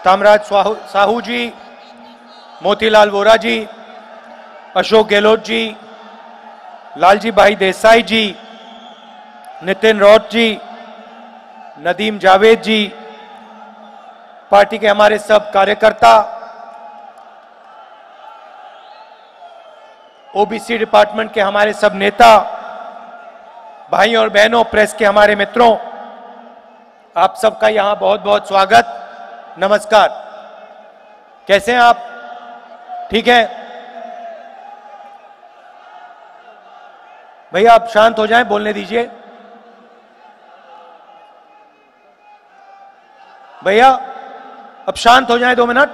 तामराज साहू जी, मोतीलाल वोरा जी, अशोक गहलोत जी, लालजी भाई देसाई जी, नितिन राउत जी, नदीम जावेद जी, पार्टी के हमारे सब कार्यकर्ता, ओबीसी डिपार्टमेंट के हमारे सब नेता, भाई और बहनों, प्रेस के हमारे मित्रों, आप सबका यहां बहुत बहुत स्वागत, नमस्कार। कैसे हैं आप? ठीक है भैया, आप शांत हो जाएं, बोलने दीजिए। भैया अब शांत हो जाएं, 2 मिनट।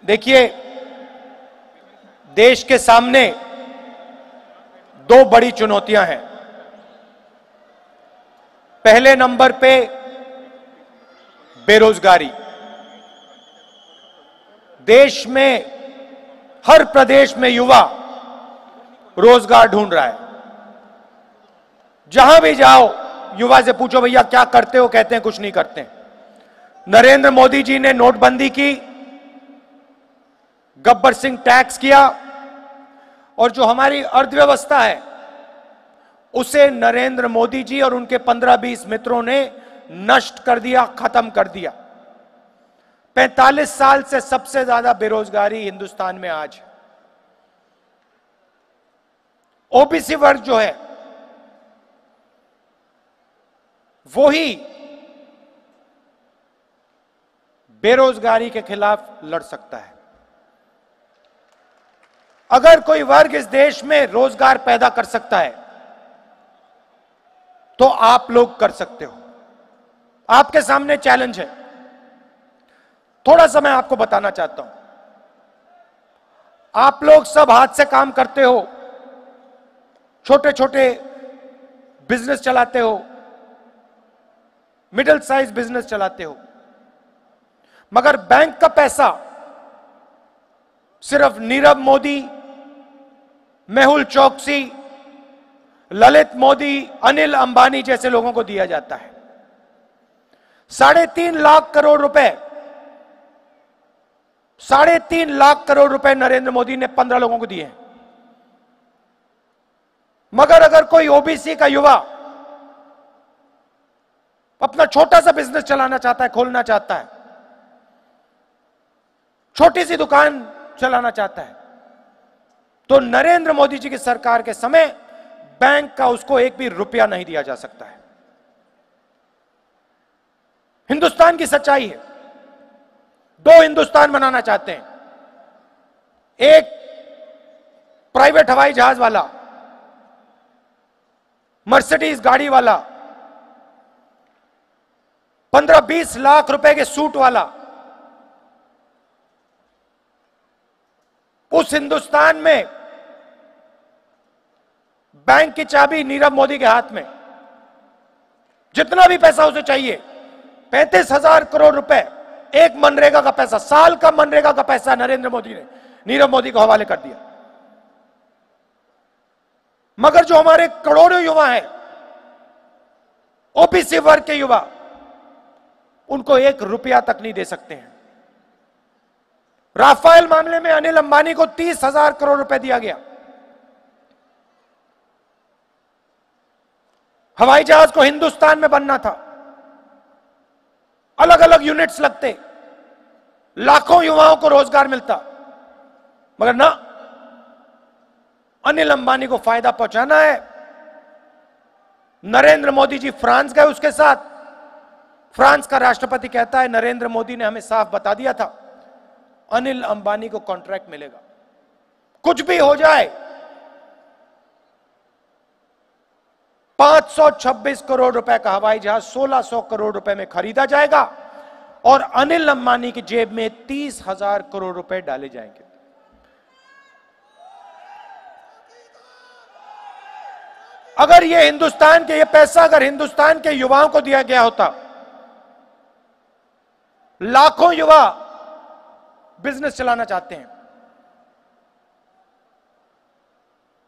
देखिए, देश के सामने 2 बड़ी चुनौतियां हैं। पहले नंबर पे बेरोजगारी। देश में हर प्रदेश में युवा रोजगार ढूंढ रहा है। जहां भी जाओ युवा से पूछो भैया क्या करते हो, कहते हैं कुछ नहीं करते। नरेंद्र मोदी जी ने नोटबंदी की, गब्बर सिंह टैक्स किया, और जो हमारी अर्थव्यवस्था है उसे नरेंद्र मोदी जी और उनके 15-20 मित्रों ने नष्ट कर दिया, खत्म कर दिया। 45 साल से सबसे ज्यादा बेरोजगारी हिंदुस्तान में आज है। ओबीसी वर्ग जो है वो ही बेरोजगारी के खिलाफ लड़ सकता है। अगर कोई वर्ग इस देश में रोजगार पैदा कर सकता है तो आप लोग कर सकते हो। आपके सामने चैलेंज है। थोड़ा सा मैं आपको बताना चाहता हूं। आप लोग सब हाथ से काम करते हो, छोटे छोटे बिजनेस चलाते हो, मिडिल साइज बिजनेस चलाते हो, मगर बैंक का पैसा सिर्फ नीरव मोदी, मेहुल चोकसी, ललित मोदी, अनिल अंबानी जैसे लोगों को दिया जाता है। 3.5 लाख करोड़ रुपए, 3.5 लाख करोड़ रुपए नरेंद्र मोदी ने 15 लोगों को दिए हैं। मगर अगर कोई ओबीसी का युवा अपना छोटा सा बिजनेस चलाना चाहता है, खोलना चाहता है, छोटी सी दुकान चलाना चाहता है, तो नरेंद्र मोदी जी की सरकार के समय बैंक का उसको 1 भी रुपया नहीं दिया जा सकता है। हिंदुस्तान की सच्चाई है। 2 हिंदुस्तान बनाना चाहते हैं। एक प्राइवेट हवाई जहाज वाला, मर्सिडीज गाड़ी वाला, 15-20 लाख रुपए के सूट वाला। उस हिंदुस्तान में बैंक की चाबी नीरव मोदी के हाथ में। जितना भी पैसा उसे चाहिए, 35,000 करोड़ रुपए, एक मनरेगा का पैसा, साल का मनरेगा का पैसा नरेंद्र मोदी ने नीरव मोदी को हवाले कर दिया। मगर जो हमारे करोड़ों युवा हैं, ओबीसी वर्ग के युवा, उनको 1 रुपया तक नहीं दे सकते हैं। राफेल मामले में अनिल अंबानी को 30,000 करोड़ रुपए दिया गया। हवाई जहाज को हिंदुस्तान में बनना था, अलग अलग यूनिट्स लगते, लाखों युवाओं को रोजगार मिलता, मगर ना, अनिल अंबानी को फायदा पहुंचाना है। नरेंद्र मोदी जी फ्रांस गए, उसके साथ फ्रांस का राष्ट्रपति कहता है नरेंद्र मोदी ने हमें साफ बता दिया था अनिल अंबानी को कॉन्ट्रैक्ट मिलेगा। कुछ भी हो जाए, 526 करोड़ रुपए का हवाई जहाज 1600 करोड़ रुपए में खरीदा जाएगा और अनिल अंबानी की जेब में 30,000 करोड़ रुपए डाले जाएंगे। अगर ये पैसा अगर हिंदुस्तान के युवाओं को दिया गया होता, लाखों युवा बिजनेस चलाना चाहते हैं,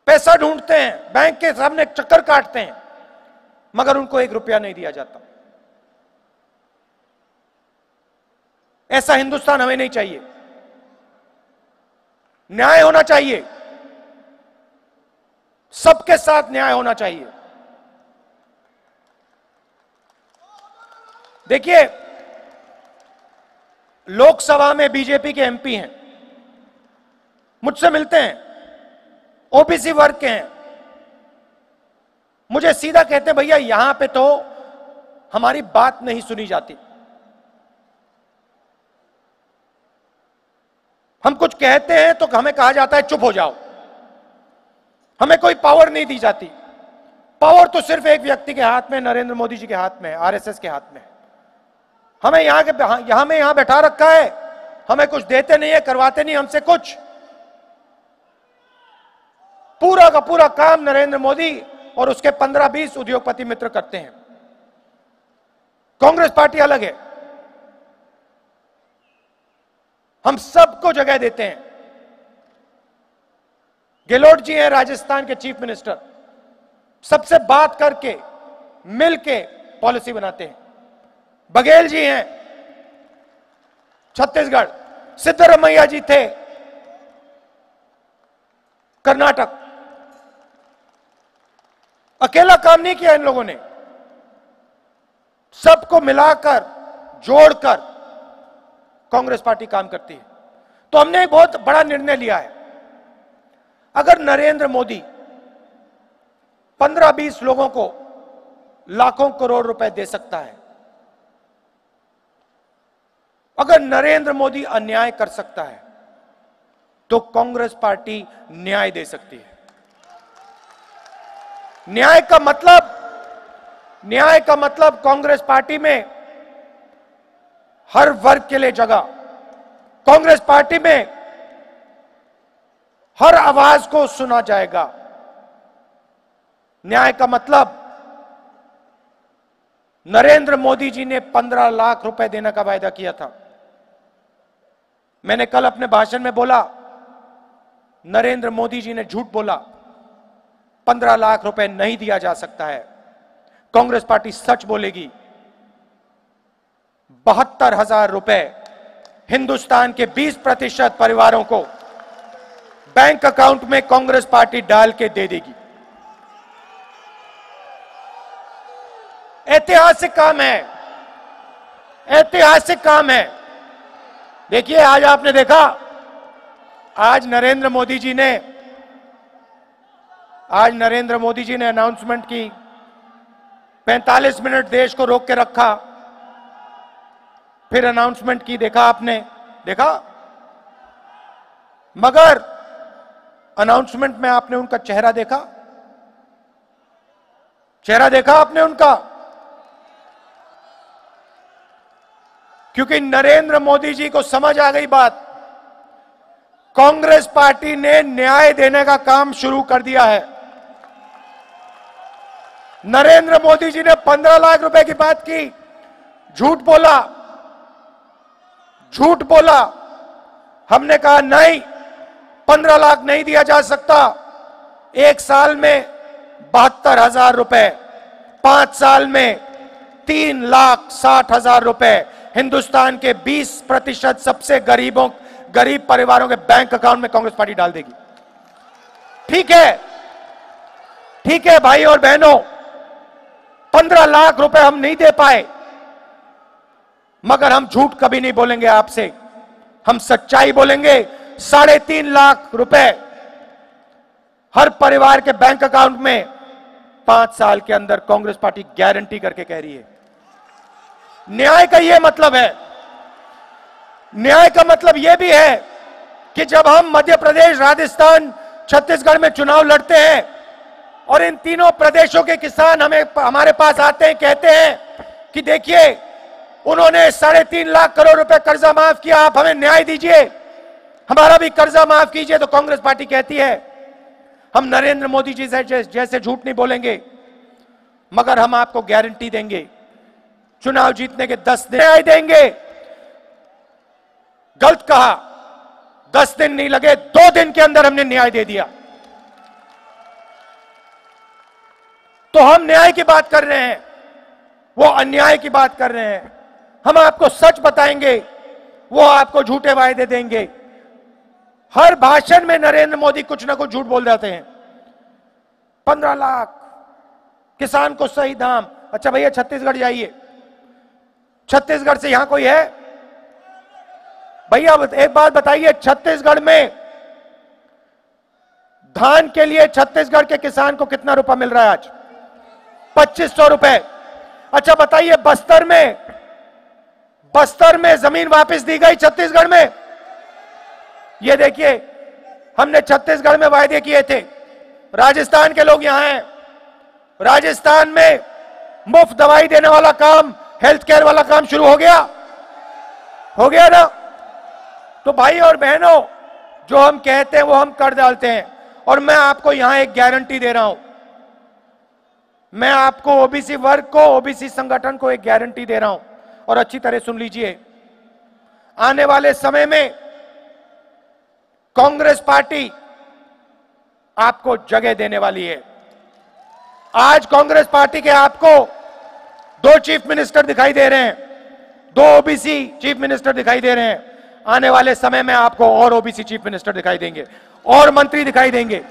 पैसा ढूंढते हैं, बैंक के सामने चक्कर काटते हैं, मगर उनको 1 रुपया नहीं दिया जाता। ऐसा हिंदुस्तान हमें नहीं चाहिए। न्याय होना चाहिए, सबके साथ न्याय होना चाहिए। देखिए, लोकसभा में बीजेपी के एमपी हैं, मुझसे मिलते हैं, ओबीसी वर्ग के हैं, मुझे सीधा कहते हैं भैया यहां पे तो हमारी बात नहीं सुनी जाती, हम कुछ कहते हैं तो हमें कहा जाता है चुप हो जाओ, हमें कोई पावर नहीं दी जाती। पावर तो सिर्फ एक व्यक्ति के हाथ में, नरेंद्र मोदी जी के हाथ में, आरएसएस के हाथ में। हमें यहां बैठा रखा है, हमें कुछ देते नहीं है, करवाते नहीं हमसे कुछ। पूरा का पूरा काम नरेंद्र मोदी और उसके 15-20 उद्योगपति मित्र करते हैं। कांग्रेस पार्टी अलग है, हम सबको जगह देते हैं। गहलोत जी हैं राजस्थान के चीफ मिनिस्टर, सबसे बात करके मिलके पॉलिसी बनाते हैं। बघेल जी हैं छत्तीसगढ़, सिद्धरमैया जी थे कर्नाटक, अकेला काम नहीं किया इन लोगों ने, सबको मिलाकर जोड़कर कांग्रेस पार्टी काम करती है। तो हमने एक बहुत बड़ा निर्णय लिया है, अगर नरेंद्र मोदी 15-20 लोगों को लाखों करोड़ रुपए दे सकता है, अगर नरेंद्र मोदी अन्याय कर सकता है, तो कांग्रेस पार्टी न्याय दे सकती है। न्याय का मतलब कांग्रेस पार्टी में हर वर्ग के लिए जगह, कांग्रेस पार्टी में हर आवाज को सुना जाएगा। न्याय का मतलब नरेंद्र मोदी जी ने 15 लाख रुपए देने का वायदा किया था। मैंने कल अपने भाषण में बोला, नरेंद्र मोदी जी ने झूठ बोला, 15 लाख रुपए नहीं दिया जा सकता है। कांग्रेस पार्टी सच बोलेगी। 72,000 रुपए हिंदुस्तान के 20% परिवारों को बैंक अकाउंट में कांग्रेस पार्टी डाल के दे देगी। ऐतिहासिक काम है, ऐतिहासिक काम है। देखिए, आज आपने देखा, आज नरेंद्र मोदी जी ने अनाउंसमेंट की, 45 मिनट देश को रोक के रखा, फिर अनाउंसमेंट की। देखा आपने, देखा, मगर अनाउंसमेंट में आपने उनका चेहरा देखा? चेहरा देखा आपने उनका? क्योंकि नरेंद्र मोदी जी को समझ आ गई बात, कांग्रेस पार्टी ने न्याय देने का काम शुरू कर दिया है। नरेंद्र मोदी जी ने 15 लाख रुपए की बात की, झूठ बोला। हमने कहा नहीं, 15 लाख नहीं दिया जा सकता। एक साल में 72,000 रुपए, 5 साल में 3,60,000 रुपए हिंदुस्तान के 20% सबसे गरीब परिवारों के बैंक अकाउंट में कांग्रेस पार्टी डाल देगी। ठीक है भाई और बहनों, 15 लाख रुपए हम नहीं दे पाए, मगर हम झूठ कभी नहीं बोलेंगे आपसे, हम सच्चाई बोलेंगे। 3.5 लाख रुपए हर परिवार के बैंक अकाउंट में 5 साल के अंदर कांग्रेस पार्टी गारंटी करके कह रही है। न्याय का यह मतलब है। न्याय का मतलब यह भी है कि जब हम मध्य प्रदेश, राजस्थान, छत्तीसगढ़ में चुनाव लड़ते हैं और इन तीनों प्रदेशों के किसान हमारे पास आते हैं, कहते हैं कि देखिए उन्होंने 3.5 लाख करोड़ रुपए कर्जा माफ किया, आप हमें न्याय दीजिए, हमारा भी कर्जा माफ कीजिए, तो कांग्रेस पार्टी कहती है हम नरेंद्र मोदी जी जैसे झूठ नहीं बोलेंगे, मगर हम आपको गारंटी देंगे, चुनाव जीतने के 10 दिन न्याय देंगे। गलत कहा, 10 दिन नहीं लगे, 2 दिन के अंदर हमने न्याय दे दिया। तो हम न्याय की बात कर रहे हैं, वो अन्याय की बात कर रहे हैं। हम आपको सच बताएंगे, वो आपको झूठे वायदे देंगे। हर भाषण में नरेंद्र मोदी कुछ ना कुछ झूठ बोल जाते हैं। 15 लाख किसान को सही दाम। अच्छा भैया छत्तीसगढ़ जाइए, छत्तीसगढ़ से यहां कोई है भैया? एक बात बताइए, छत्तीसगढ़ में धान के लिए छत्तीसगढ़ के किसान को कितना रुपया मिल रहा है आज? 2500 रुपए। अच्छा बताइए, बस्तर में जमीन वापस दी गई छत्तीसगढ़ में? ये देखिए, हमने छत्तीसगढ़ में वायदे किए थे। राजस्थान के लोग यहां हैं, राजस्थान में मुफ्त दवाई देने वाला काम, हेल्थ केयर वाला काम शुरू हो गया ना? तो भाई और बहनों, जो हम कहते हैं वो हम कर डालते हैं। और मैं आपको यहां एक गारंटी दे रहा हूं, मैं आपको ओबीसी वर्ग को, ओबीसी संगठन को एक गारंटी दे रहा हूं, और अच्छी तरह सुन लीजिए। आने वाले समय में कांग्रेस पार्टी आपको जगह देने वाली है। आज कांग्रेस पार्टी के आपको 2 चीफ मिनिस्टर दिखाई दे रहे हैं, 2 ओबीसी चीफ मिनिस्टर दिखाई दे रहे हैं। आने वाले समय में आपको और ओबीसी चीफ मिनिस्टर दिखाई देंगे, और मंत्री दिखाई देंगे,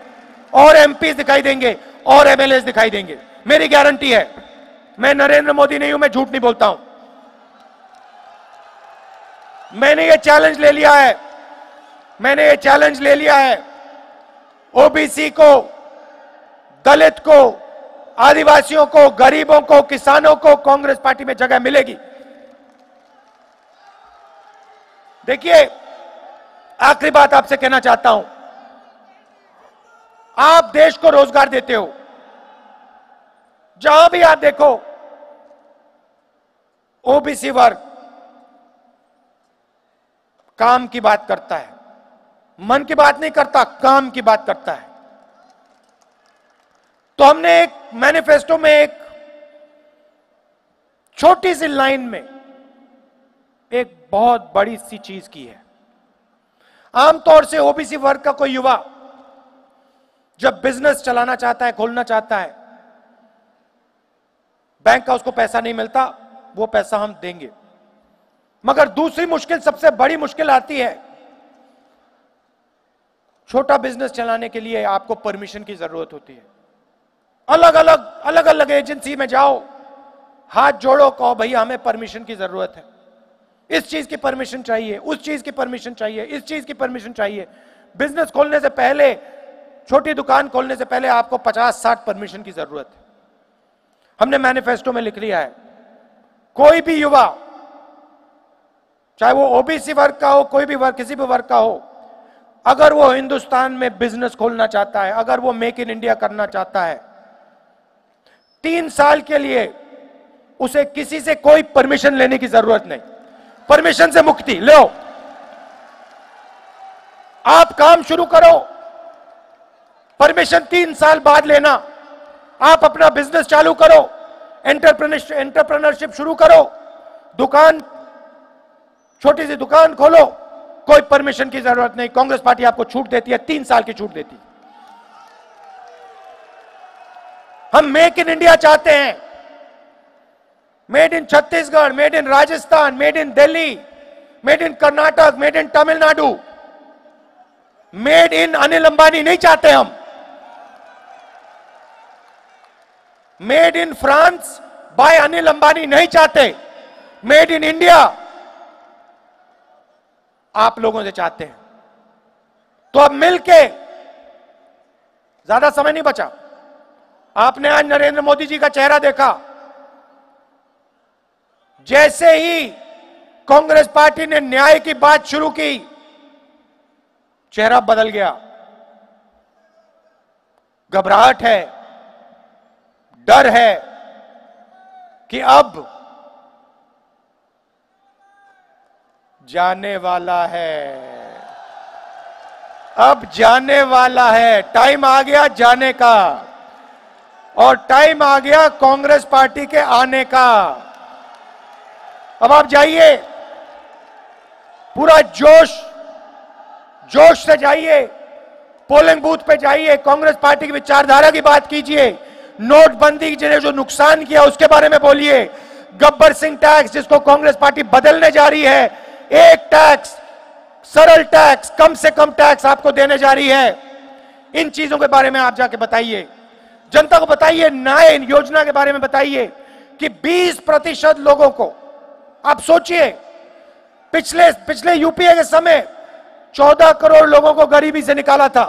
और एमपी दिखाई देंगे, और एमएलए दिखाई देंगे। मेरी गारंटी है। मैं नरेंद्र मोदी नहीं हूं, मैं झूठ नहीं बोलता हूं। मैंने ये चैलेंज ले लिया है, ओबीसी को, दलित को, आदिवासियों को, गरीबों को, किसानों को कांग्रेस पार्टी में जगह मिलेगी। देखिए, आखिरी बात आपसे कहना चाहता हूं, आप देश को रोजगार देते हो। जहां भी आप देखो, ओबीसी वर्ग काम की बात करता है, मन की बात नहीं करता, काम की बात करता है। तो हमने एक मैनिफेस्टो में एक छोटी सी लाइन में एक बहुत बड़ी सी चीज की है। आमतौर से ओबीसी वर्ग का कोई युवा जब बिजनेस चलाना चाहता है, खोलना चाहता है, बैंक का उसको पैसा नहीं मिलता, वो पैसा हम देंगे। मगर दूसरी मुश्किल, सबसे बड़ी मुश्किल आती है। छोटा बिजनेस चलाने के लिए आपको परमिशन की जरूरत होती है। अलग अलग एजेंसी में जाओ, हाथ जोड़ो, कहो भैया हमें परमिशन की जरूरत है, इस चीज की परमिशन चाहिए, उस चीज की परमिशन चाहिए, इस चीज की परमिशन चाहिए। बिजनेस खोलने से पहले, छोटी दुकान खोलने से पहले आपको 50-60 परमिशन की जरूरत है। हमने मैनिफेस्टो में लिख लिया है, कोई भी युवा, चाहे वो ओबीसी वर्ग का हो, कोई भी वर्ग, किसी भी वर्ग का हो, अगर वो हिंदुस्तान में बिजनेस खोलना चाहता है, अगर वो मेक इन इंडिया करना चाहता है, 3 साल के लिए उसे किसी से कोई परमिशन लेने की जरूरत नहीं। परमिशन से मुक्ति लो, आप काम शुरू करो, परमिशन 3 साल बाद लेना। आप अपना बिजनेस चालू करो, एंटरप्रेन्योरशिप शुरू करो, दुकान, छोटी सी दुकान खोलो, कोई परमिशन की जरूरत नहीं। कांग्रेस पार्टी आपको छूट देती है, 3 साल की छूट देती है। हम मेक इन इंडिया चाहते हैं, made in Chhattisgarh, made in Rajasthan, made in Delhi, made in Karnataka, made in Tamil Nadu. Made in Anil Ambani नहीं चाहते हम। Made in France by Anil Ambani नहीं चाहते। मेड इन इंडिया आप लोगों से चाहते हैं। तो अब मिलके, ज्यादा समय नहीं बचा, आपने आज नरेंद्र मोदी जी का चेहरा देखा। जैसे ही कांग्रेस पार्टी ने न्याय की बात शुरू की, चेहरा बदल गया। घबराहट है, डर है कि अब जाने वाला है, अब जाने वाला है, टाइम आ गया जाने का, और टाइम आ गया कांग्रेस पार्टी के आने का। अब आप जाइए, पूरा जोश से जाइए, पोलिंग बूथ पे जाइए, कांग्रेस पार्टी की विचारधारा की बात कीजिए, नोटबंदी ने जो नुकसान किया उसके बारे में बोलिए, गब्बर सिंह टैक्स जिसको कांग्रेस पार्टी बदलने जा रही है, एक टैक्स, सरल टैक्स, कम से कम टैक्स आपको देने जा रही है। इन चीजों के बारे में आप जाके बताइए, जनता को बताइए। न्याय योजना के बारे में बताइए कि 20% लोगों को, आप सोचिए, पिछले यूपीए के समय 14 करोड़ लोगों को गरीबी से निकाला था,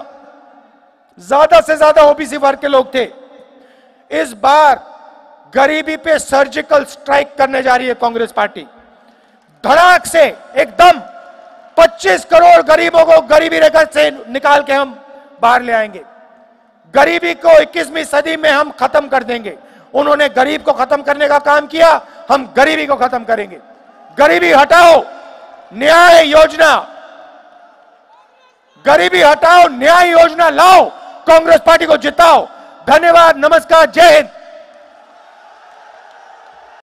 ज्यादा से ज्यादा ओबीसी वर्ग के लोग थे। इस बार गरीबी पे सर्जिकल स्ट्राइक करने जा रही है कांग्रेस पार्टी। धड़ाक से एकदम 25 करोड़ गरीबों को गरीबी रेखा से निकाल के हम बाहर ले आएंगे। गरीबी को 21वीं सदी में हम खत्म कर देंगे। उन्होंने गरीब को खत्म करने का काम किया, हम गरीबी को खत्म करेंगे। गरीबी हटाओ, न्याय योजना, गरीबी हटाओ, न्याय योजना लाओ, कांग्रेस पार्टी को जिताओ। धन्यवाद, नमस्कार, जय हिंद।